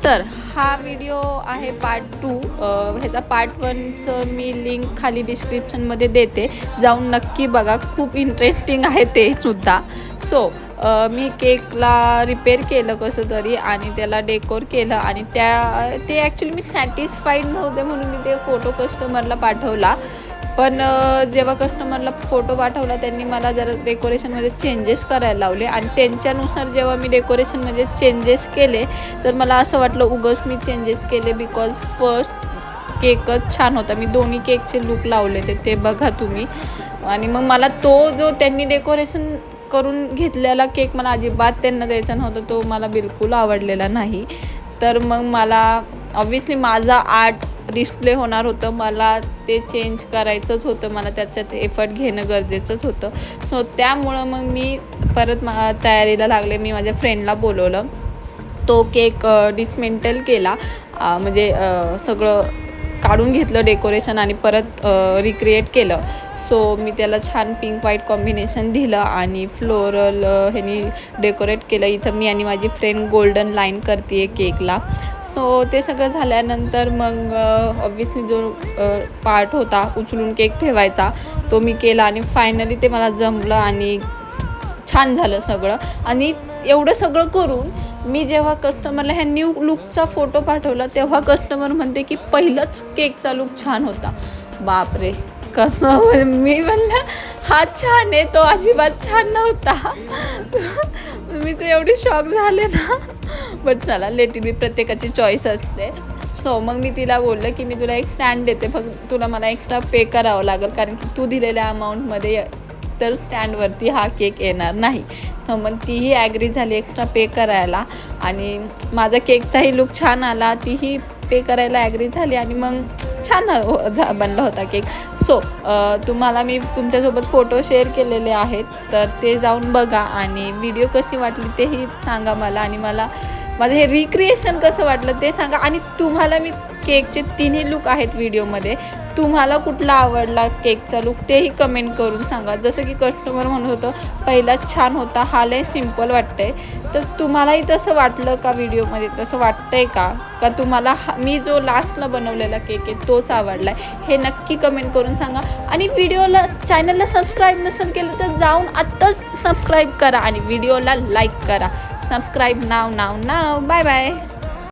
तर हा व्हिडिओ आहे पार्ट 2. ह्याचा पार्ट 1चं मी लिंक खाली डिस्क्रिप्शनमध्ये देते, जाऊन नक्की बघा. खूप इंटरेस्टिंग आहे ते सुद्धा. सो मी केकला रिपेअर केलं कसं तरी आणि त्याला डेकोर केलं आणि ते ॲक्च्युली मी सॅटिस्फाईड नव्हते म्हणून मी ते फोटो कस्टमरला पाठवला. पण जेव्हा कस्टमरला फोटो पाठवला त्यांनी मला जरा डेकोरेशनमध्ये चेंजेस करायला लावले आणि त्यांच्यानुसार जेव्हा मी डेकोरेशनमध्ये चेंजेस केले तर मला असं वाटलं उगाच मी चेंजेस केले, बिकॉज फर्स्ट केकच छान होता. मी दोन्ही केकचे लूक लावले ते बघा तुम्ही. आणि मग मला तो जो त्यांनी डेकोरेशन करून घेतलेला केक मला अजिबात त्यांना द्यायचा नव्हता, तो मला बिलकुल आवडलेला नाही. तर मग मला ऑब्व्हियसली माझा आर्ट डिस्प्ले होणार होतं, मला ते चेंज करायचंच होतं, मला त्याच्यात एफर्ट घेणं गरजेचंच होतं. सो त्यामुळं मग मी परत तयारीला लागले. मी माझ्या फ्रेंडला बोलवलं, तो केक डिसमेंटल केला, म्हणजे सगळं काढून घेतलं डेकोरेशन आणि परत रिक्रिएट केलं. सो मी त्याला छान पिंक व्हाईट कॉम्बिनेशन दिलं आणि फ्लोरल ह्यानी डेकोरेट केलं. इथं मी आणि माझी फ्रेंड गोल्डन लाईन करते आहे केकला. सो ते सगळं झाल्यानंतर मग ऑब्व्हियसली जो पार्ट होता उचलून केक ठेवायचा तो मी केला आणि फायनली ते मला जमलं आणि छान झालं सगळं. आणि एवढं सगळं करून मी जेव्हा कस्टमरला ह्या न्यू लुकचा फोटो पाठवला तेव्हा कस्टमर म्हणते की पहिलंच केकचा लुक छान होता. बापरे, कसं मी म्हणलं हा छान आहे, तो अजिबात छान नव्हता. मी तर एवढी शॉक झाले ना. बट चला, लेट इट बी, प्रत्येकाची चॉईस असते. सो मग मी तिला बोललं की मी तुला एक स्टँड देते, फक्त तुला मला एक्स्ट्रा पे करावं लागेल कारण की तू दिलेल्या अमाऊंटमध्ये तर स्टँडवरती हा केक येणार नाही. सो मग तीही ॲग्री झाली एक्स्ट्रा पे करायला आणि माझा केकचाही लुक छान आला, तीही पे करायला ॲग्री झाली आणि मग छान बनला होता केक. सो तुम्हाला मी तुमच्यासोबत फोटो शेअर केलेले आहेत, तर ते जाऊन बघा आणि व्हिडिओ कशी वाटली तेही सांगा मला आणि मला माझं हे रिक्रिएशन कसं वाटलं ते सांगा. आणि तुम्हाला मी केकचे तिन्ही लुक आहेत व्हिडिओमध्ये, तुम्हाला कुठला आवडला केकचा लुक तेही कमेंट करून सांगा. जसं की कस्टमर म्हणत होतं पहिलाच छान होता, हा लय सिम्पल वाटतंय, तर तुम्हालाही तसं वाटलं का व्हिडिओमध्ये, तसं वाटतंय का तुम्हाला मी जो लास्टला बनवलेला केक आहे तोच आवडला आहे, हे नक्की कमेंट करून सांगा. आणि चॅनलला सबस्क्राईब नसेल केलं तर जाऊन आत्ताच सबस्क्राईब करा आणि व्हिडिओला लाईक करा. सबस्क्राईब नाव. Bye bye.